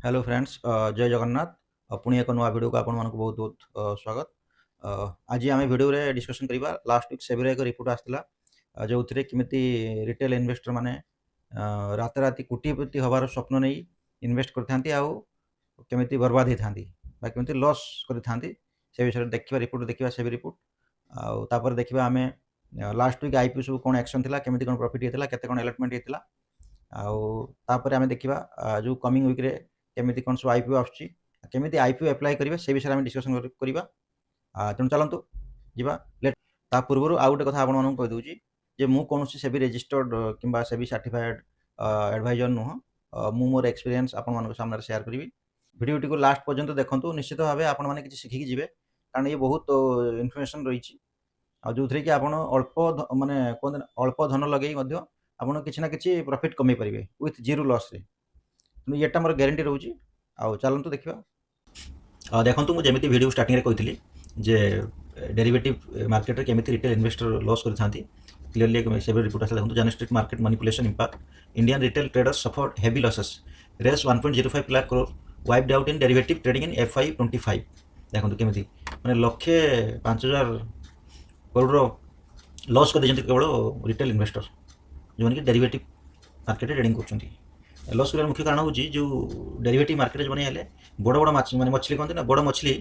Hello friends, जय जगन्नाथ। पुणी एक नुआ वीडियो को आपण मानक बहुत बहुत स्वागत। आज आम वीडियो रे डिस्कशन करबा लास्ट वीक सेबीर एक रिपोर्ट आसला जो थिरे किमिति रिटेल इन्वेस्टर माने रात राति कोटिपति हबार स्वप्न नहीं इन्वेस्ट करथांती आउ केमिति बर्बाद होथांती बा केमिति लॉस करथांती से विषय देखिबा रिपोर्ट देखिबा सेबी रिपोर्ट आउ तापर देखिबा आमे लास्ट वीक आईपीओ सब कोन एक्शन थिला केमिति कोन प्रॉफिट हेतला केते कोन अलॉटमेंट हेतला आउ तापर आमे देखिबा जो कमिंग वीक रे केमिति कोन सब आईपीओ आछी केमिति आईपीओ अप्लाई करिवे से विषय आमे डिस्कशन करिबा। तेणु चलतु ଯିବା लेट ता पूर्व आउ गोटे कथा आपण मानक कहि दउची जे मु कोनोसी सेबी रजिस्टर्ड किंबा सेबी सर्टिफाइड एडवाइजर नुह। मु मोर एक्सपीरियंस आपण मानक सामने शेयर करिवि। भिडियोटी को लास्ट पर्यंत देखंतु, निश्चित भाबे आपण माने किछि सिखि जिवे कारण ये बहुत इन्फॉर्मेशन रहिछि आ जोथरे कि आपण अल्प माने कोन अल्प धन लगेई मध्य आपण किछि ना किछि प्रॉफिट कमै परिबे विथ जीरो लॉस रे। तेणु एटा मोर ग्यारंटी रहउछि। आउ चलंतु देखिबा। देखंतु मु जेमिति वीडियो स्टार्टिंग रे कहितली जे डेरिवेटिव मार्केट रे केमिति रिटेल इन्वेस्टर लॉस करथांती क्लियरली एक सेबी रिपोर्ट आसला। देखंतु journal street market manipulation impact Indian retail traders suffered heavy losses Rs 1.05 lakh crore wiped out in derivative trading in FY 25। देखंतु केमिति माने लक्षे 5000 करोड़ लॉस कर देजंती केवल रिटेल इन्वेस्टर जो कि डेरिवेटिव मार्केट ट्रेडिंग करछंती। लॉस करार मुख्य कारण होची जो डेरिवेटिव मार्केट जो बने बड़ बड़ माछ माने मछली कहते ना बड़ मछली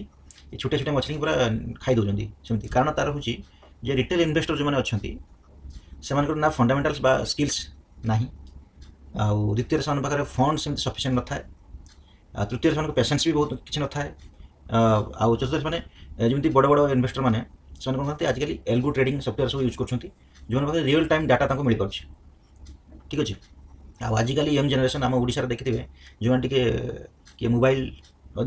छोटे छोटे मछली पूरा खाई दौरान सेमती कारण तार हूँ जे रिटेल इन्वेस्टर जो मैंने अच्छा से ना फंडामेंटाल्स बा स्किल्स ना आउ द्वितीय से पाखे फंड सेमती सफिशिएंट न था तृतीय से पेशेंस भी बहुत किसी न था आउ चतुर्थ मैंने जमी बड़ बड़ इन्वेस्टर मैंने कौन करते आजिकल एल्गो ट्रेडिंग सफ्टवेयर सब यूज कर जो रियल टाइम डाटा मिल पार्छ। ठीक अच्छे आजिकल यंग जनरेशन आम ओडिशा देखिथे जो मैंने किए मोबाइल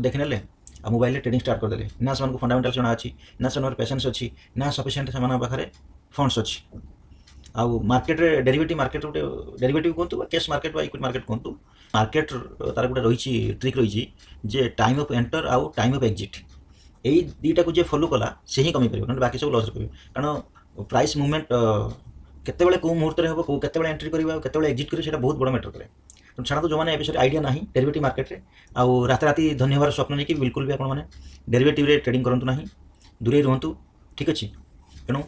देखने आ मोबाइल ट्रेडिंग स्टार्ट करदे ना से फंडामेंटाल जना अच्छी ना से पेशेंस अच्छी ना सफिशिएंट से पाखे फंड्स अच्छी आउ मार्केट रे डेरिवेटिव मार्केट गोटे डेरिवेटिव कहतु कैश मार्केट बा इक्विटी मार्केट कहतु मार्केट तार गोटे रही ट्रिक रही जे टाइम ऑफ एंटर आउ टाइम ऑफ एग्जिट यही दुईटा को जे फॉलो कला से ही कमी पार ना बाकी सब लॉस कर कारण प्राइस मुवमेंट केतबेले को मुहूर्त हम को केतबेले एंट्री करबा केतबेले एग्जिट करी सेटा बहुत बड़ मैटर करे। तो छाड़ा तो जो मैंने विषय आइडिया ना डेरिवेटिव मार्केट रे आउ रात राति धनी हबार स्वप्न नहीं कि बिल्कुल भी आपने डेरिवेटिव रे ट्रेडिंग करंतु नहीं दूरे रुहतु। ठीक अच्छे तेणु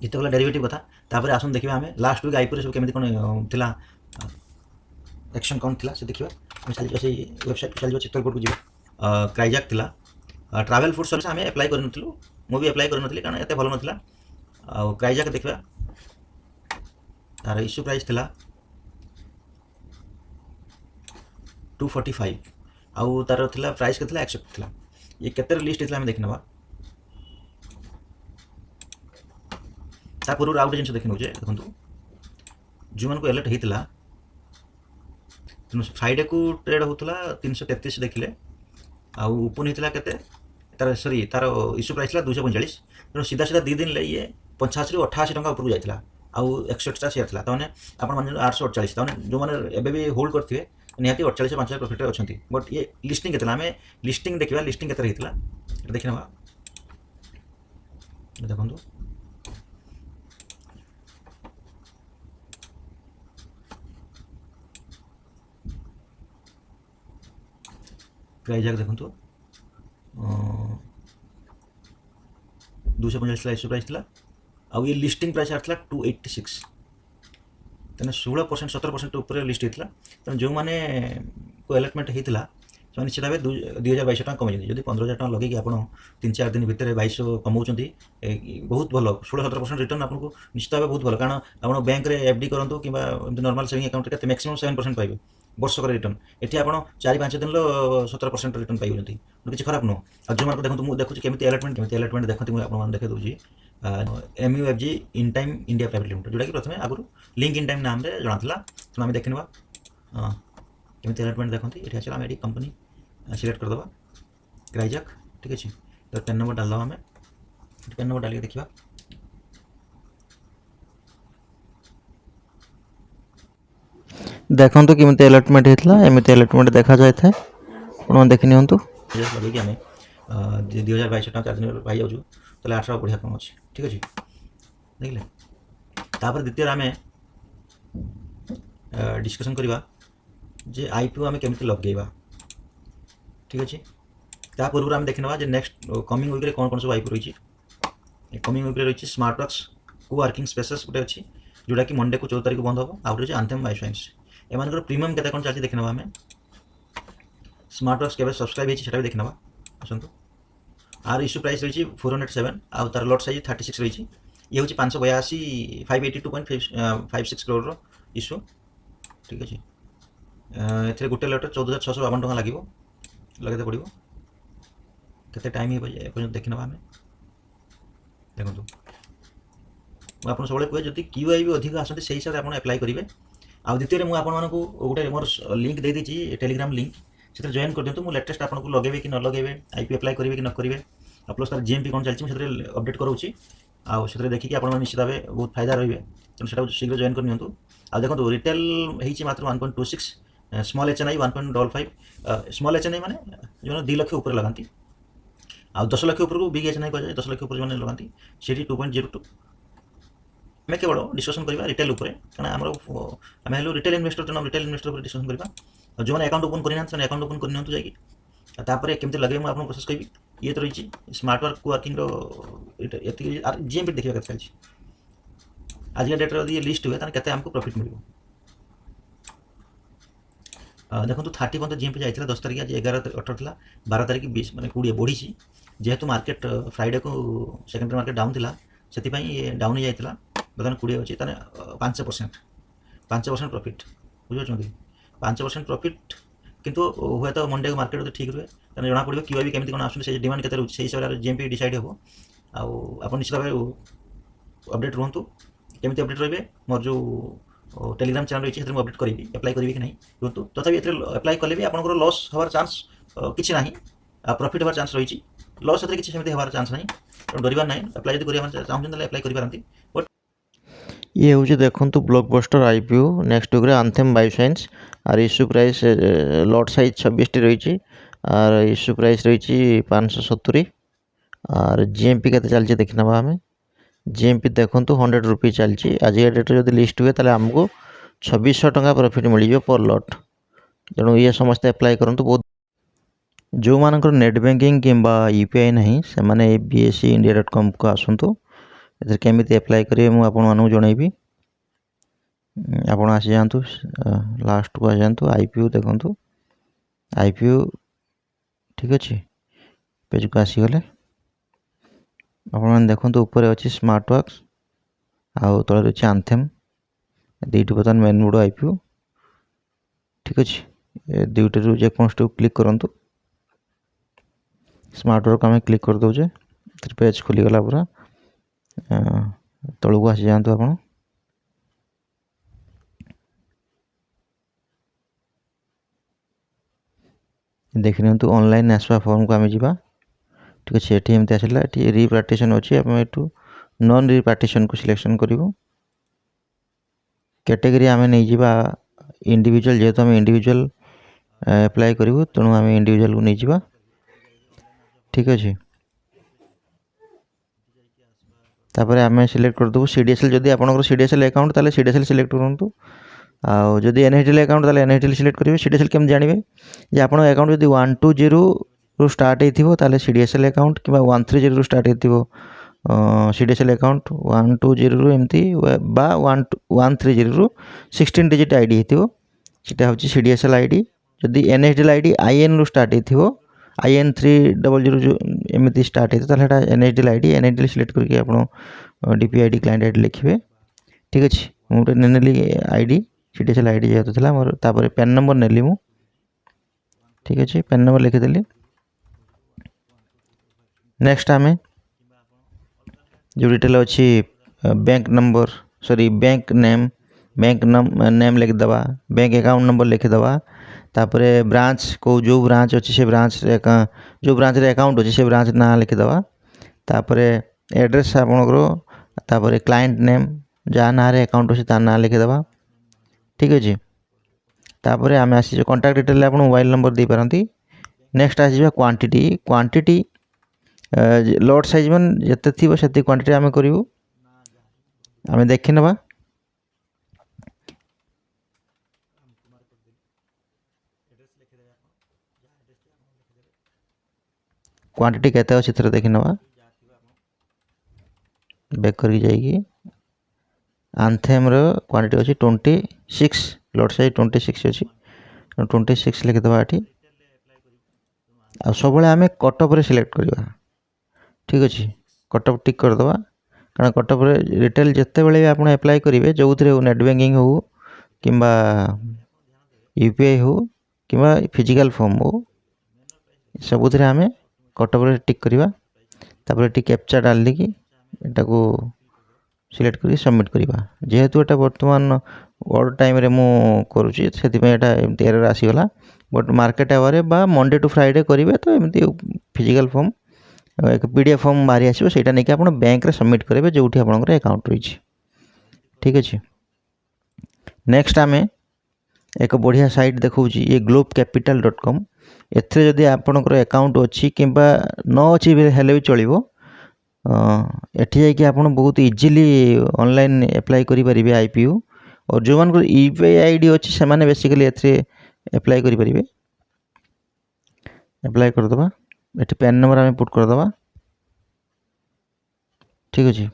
जिते गला डेरिवेटिव कथा तापर आसन देखिबा हमें लास्ट वीक आईपीओ सब केमिति कोन थिला एक्शन कोन थिला से देखिबा। हम चली से वेबसाइट चली चित्तलकोट को जीवा क्राइजैक थिला ट्रैवल फूड सर्विस हमें अप्लाई करनथिलु मु भी अप्लाई करनथिली कारण एते भलो नथिला आ क्राइजैक देखिबा तार इश्यू प्राइस थिला 245 आउ तार थिला प्राइस के थिला एक्सेप्ट थिला ये केते लिस्ट थिला हम देखनबा ता पूर्व आउट जिन देखि नउजे देखंतु जो मन को अलर्ट हेतिला फ्राइडे को ट्रेड होतला 333 देखिले आउ ओपन हेतिला केते तार सॉरी तार इश्यू प्राइस थिला 245 तेणु सीधा सीधा 2 दिन ले ये 85 ରୁ 88 टका ऊपर जाइतिला आउ 61 टा शेयर थिला ताने आपण मान 848 ताने जो माने एबे भी होल्ड करथिबे निहाती 48 से 50 प्रॉफिट अच्छी बट ये लिस्टिंग के आम लिस्टिंग देखा लिस्टिंग के होता देखने देखो प्राइस जाक देखो 245 इश्यू प्राइस था आउ ये लिस्टिंग प्राइस आसला 286 तेना 16% 17% ऊपर लिस्ट होता तेना जो मैंने को अलॉटमेंट होता से निश्चित भाव 2200 टका कमी जब 15000 टका लगे आप 3-4 दिन भितर 2200 कमाऊँ बहुत भल 16-17% रिटर्न आपको निश्चित भाव बहुत भल कारण आप बैंक में FD करूँ कि नॉर्मल सेविंग अकाउंट के मैक्सिमम 7% पाइबे वर्षक रिटर्न ये आप 4-5 दिन 17% रिटर्न पाइबे किसी खराब नुह आ जो मैं देखो मुझे देखुची केमी अलॉटमेंट देखते मुझे आपको देखे दूसरी MUFG in time India private limited जोटा कि प्रथम आगुरी लिंक इन टाइम नाम जना तेणु आम देखने केमी अलॉटमेंट देखते ये आम ये कंपनी सिलेक्ट करदे क्राइजैक। ठीक अच्छे तो पेन नंबर डालद आम पेन नंबर डाल देखा देखो केमी अलॉटमेंट होता है एमती अलॉटमेंट देखा जाए आप देखी नि लगे आम 2200 टका 4 दिन पाई जाऊँ तो 800 बढ़िया कम अच्छे। ठीक अच्छे देखिले तापर द्वितीय आम डिस्कसन करवा जे आईपीओ आम केमी लगेगा ठीक अच्छे ता पूर्व आम देखा जे नेक्स्ट कमिंग वीक कौन कौन सब आईपी रही कमिंग वीक रही स्मार्टवर्क्स को वर्किंग स्पेसेस गोटे अच्छी जोटा कि मंडे को 14 तारीख बंद हम आउ रही आंथेम बायोसाइंस एम प्रीमियम केते कौन चलती देखने आम स्मार्टवर्क्स के सब्सक्राइब होता भी देखने आसतु आर इश्यू प्राइस रही 407 आउ तार लट साइज 36 रही ये हूँ 582 582.56 करोड़ इश्यू ठीक अच्छे ए गोटे लट 14,652 टका लगे लगे पड़ो केते टाइम हो देखने आम देखो आप सब कहे जब क्यू आई भी अधिक आसते से हिसाब से आप एप्लाई करेंगे आउ द्वितीय मुझे आपको गोटे मोर लिंक दे देती टेलीग्राम लिंक से जॉइन कर दिखाँ मुझे लेटेस्ट आपको लगे कि न लगे आईपी एप्लाई करेंगे कि न करेंगे प्लस तार जीएमपी कौन चलती मुझे अपडेट करोची आउ से देखिए आप निश्चित भाव बहुत फायदा रही तेणु से शीघ्र जॉइन करनी आ देखो रिटेल होती मात्र 1.26 स्मॉल एचएनआई 1.55 स्मॉल एचएनआई माने जो 2 लाख ऊपर लगाती आ 10 लाख ऊपर को बिग एचएनआई कह जाए 10 लाख ऊपर जो लगाती सी 2.02 आम केवल डिस्कसन करवा रिटेल उपर क्या आम आम हेल्लु रिटेल इन्वेस्टर तेना रिटेल इन्वेस्टर पर डिस्कसन करवा जो मैंने अकाउंट ओपन करना अकाउंट ओपन करनी जाकि केमती लगे मुझे आपको प्रोसेस कहि ये तो रही स्मार्ट वर्किंग जीएमपी देखा के चलती आज डेट ये लिस्ट हुए तो आमको प्रॉफिट मिल देखो 30 पर्यटन जीएमपी जाइए 10 तारीख आज 11 18 था 12 तारीख 20 मैंने 20 बढ़ी जेहेतु मार्केट फ्राइडे को सेकेंडरी मार्केट डाउन था से डाउन ही जाता बर्तमान 20 अच्छी 5% प्रॉफिट बुझे 5% प्रॉफिट किंतु हुए तो मंडे को मार्केट ठीक रुए तेना जना पड़ो क्यू आई केमी कौन आस डिमांड के रोचे से हिसाब से जीएमपी डिसाइड हम आप निश्चित भाव अपडेट रुहतु केमी अपडेट रे मोर जो टेलीग्राम चैनल रही है अपडेट करी एप्लाई करेंगे कि नहीं रुहतु तथापि एप्लाई कले भी आपंकर लॉस हमार चांस किसी ना प्रॉफिट हमार चांस रही लॉस किसी सेमती हमार चांस ना डरबार ना एप्लाई जब चाहते एप्लाई करेंगे बट ये हूँ देखो blockbuster IPO next week Anthem bioscience आर इश्यू प्राइस लट साइज 26 रही आर इश्यू प्राइस रही 570 आर जीएमपी के चलती देखना आम जीएमपी देखो 100 रुपी चलती आज डेट जब लिस्ट हुए तो आमको 2600 टका प्रॉफिट मिल पर लट तेणु ये समस्त एप्लाई करूँ बहुत जो मानकर नेट बैंकिंग किंबा यूपीआई नहीं से bse.india.com को आसतु ए केमी एप्लाई करेंगे मुझे आपको जनइबी आप आसी जातु लास्ट को आ जातु आईपीओ देखु आईपीओ ठीक अच्छे पेज को आसीगले आप देखो ऊपर अच्छी स्मार्टवर्क्स आउ तले रही आंथेम दुईटी बर्तमान मेन बोर्ड आईपीओ ठीक अच्छे दुईटर जेकोसी क्लिक करूँ स्मार्टवर्क आम क्लिक कर दौचे पेज खोलीगला पूरा तलू को आसी जातु आप देखि नियंतु ऑनलाइन आसवा फॉर्म को आम जा ठीक अच्छे ये एमती आसला ये रिपार्टीशन अच्छी आम यू नॉन रिपार्टीशन को सिलेक्शन करूँ कैटेगरी आम नहीं जा इंडिविजुअल जेहेतु आम इंडिविजुअल एप्लाई करूँ तेणु आम इंडिविजुअल को नहीं जा ठीक अच्छे तापर आम सिलेक्ट करदेबू सीडीएसएल जदि आपंकर सीडीएसएल अकाउंट ताले सीडीएसएल सिलेक्ट करूँ आउ जदि एनएचडीएल अकाउंट ताले एनएचडीएल सिलेक्ट करेंगे सीडीएसएल केम जानवे जे आप अकाउंट जब 120 रु स्टार्ट होता सीडीएसएल अकाउंट कि 130 रु स्टार्ट हो सीडीएसएल अकाउंट 120 रु एमती 130 रु 16 डिजिट आईडी हो हूँ सीडीएसएल आईडी जदि एनएचडीएल आईडी आईएन रु स्टार्ट हो IN 300 जो एमती स्टार्ट होता है एनएचडीएल आईडी एनएचडीएल सिलेक्ट करके आप डीपीआईडी क्लाइंट आईडी लिखे ठीक अच्छे मुझे नेली आईडी सीडीएसएल आईडी जेहतु था मोर तापर पेन नंबर नेली मु ठीक अच्छे पेन नंबर लिखिदेली नेक्स्ट आम जो डिटेल अच्छी bank number sorry bank name लिखिदे बैंक अकाउंट नंबर लिखिदे तापर ब्रांच को जो ब्रांच अच्छी से ब्रांच जो ब्रांच रे अकाउंट अच्छी से ब्रांच ना लिखिदे तापर एड्रेस आपणकर तापर क्लाइंट नेम जहाँ ना अकाउंट अच्छे ता ना लिखिदे ठीक अच्छे तापर आम आसी कंटाक्ट डिटेल आप मोबाइल नंबर दे पारती नेक्स्ट आसवा क्वांटिटी लट साइज मान जिते थी से क्वांटिटी आम करूँ आम देखी ना क्वांटिटी केते अछि थरे देखि नवा बैक करके जाइए आंथेम रो क्वांटिटी अछि 26 लॉट साइज 26 अछि 26 लिखि दबा एठी आ सबले आमे कट ऑफ रे सिलेक्ट करबा ठीक अछि कट ऑफ टिक कर दबा कारण कट ऑफ रे रिटेल जत्ते बेले आपण अप्लाई करिवे जोउथरे नेट बैंकिंग हो किंबा यूपीआई हो किंबा फिजिकल फॉर्म हो सबुथरे आमे कट ऑफ रे टिक करबा तापर एठी कैप्चा डाल देकी एटा को सिलेक्ट करी सबमिट करबा जेहेतु एटा वर्तमान वर्ड टाइम रे मु करूची सेति पे एटा एमती एरर आसी गला बट मार्केट आवर बा मंडे टू फ्राइडे करिवे तो एमती फिजिकल फॉर्म एक पीडीएफ फॉर्म बाहरी आसीबो सेटा नेकी आपण बैंक रे सबमिट करेबे जोठी आपनकर अकाउंट रहिछि ठीक अछि नेक्स्ट आमे एक बढ़िया साइट देखौची ये globecapital.com एथरे जदी आपनकर अकाउंट अछि किबा न अछि हेले भी चलिबो एठी जाय कि आपण बहुत इजीली ऑनलाइन अप्लाई करि परिबे आईपीओ और जो मान को यूपीआई आईडी अछि से माने बेसिकली एथरे अप्लाई करि परिबे अप्लाई कर दबा एठी पैन नंबर हमें पुट कर दबा ठीक अछि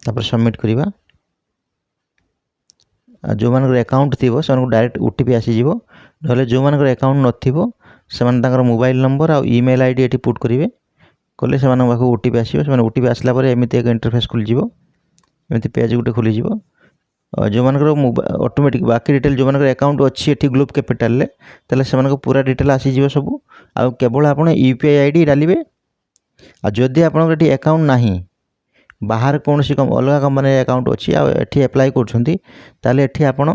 तापर सबमिट करिबा जो मान अकाउंट थिबो से डायरेक्ट ओटीपी आसी जिवो नले जो मान अकाउंट नथिबो से मान ताकर मोबाइल नंबर आ ईमेल आईडी एठी पुट करिवे कले से मान बाकू ओटीपी आसीबो से मान ओटीपी आसला परे एमिति एक इंटरफेस खुल जिवो एमिति पेज गुटे खुली जिवो जो मान ऑटोमेटिक बाकी डिटेल जो मान अकाउंट अछि एठी ग्लोब कैपिटल ले तले से मान पूरा डिटेल आसी जिवो सब आ केवल आपण यूपीआई आईडी डालिबे आ जदी आपण एठी अकाउंट नाही बाहर कौन सी अलग कंपनी अकाउंट अच्छी आठी अप्लाई कर ताले एठी आपण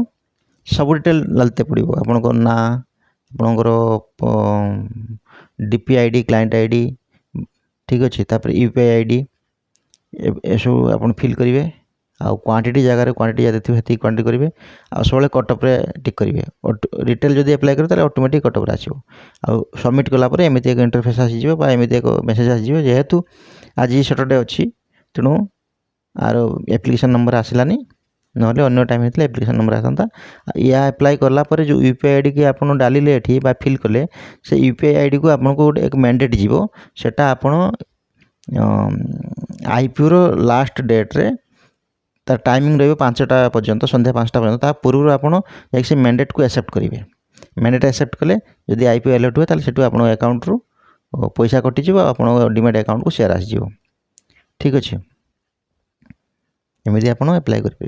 सब डिटेल डालते पड़ो आपणकर ना आपणकर डीपी आईडी क्लाइंट आईडी ठीक अच्छे तापर यूपीआई आईडी ए सब आप फिल करेंगे आ क्वांटिटी जगह क्वांटिटी जब थी से क्वांटिटी करेंगे आ सब कट ऑफ रे टिक करेंगे रिटेल जब अप्लाई करेंगे ऑटोमेटिक कट ऑफ रे आसो आ सबमिट कलापर एमती एक इंटरफेस आसीज एमती एक मेसेज आसीज जेहेतु आज सैटरडे अच्छी तेणु आर एप्लिकेशन नंबर आसलानी नहले अन्य टाइम होता एप्लिकेशन नंबर आसता या अप्लाई कलापर जो यूपीआई आईडी की आप डालिले एठी बा फिल कले से यूपीआई आईडी को आपको गोटे एक मैंडेट जीवो सेटा आपण आईपीओ रो लास्ट डेट रे तार टाइमिंग रहिबो 5टा पर्यंत संध्या 5टा पर्यंत ता पूर्व आपण एक से मैंडेट को एक्सेप्ट करिवे मैंडेट एक्सेप्ट कले जदि आईपीओ अलर्ट हुए ताले सेटु आपण अकाउंट रो पैसा कटि जिवो आपण डीमैट अकाउंट को शेयर आसी जिवो ठीक अछि एमिति आपण अप्लाई करिवे।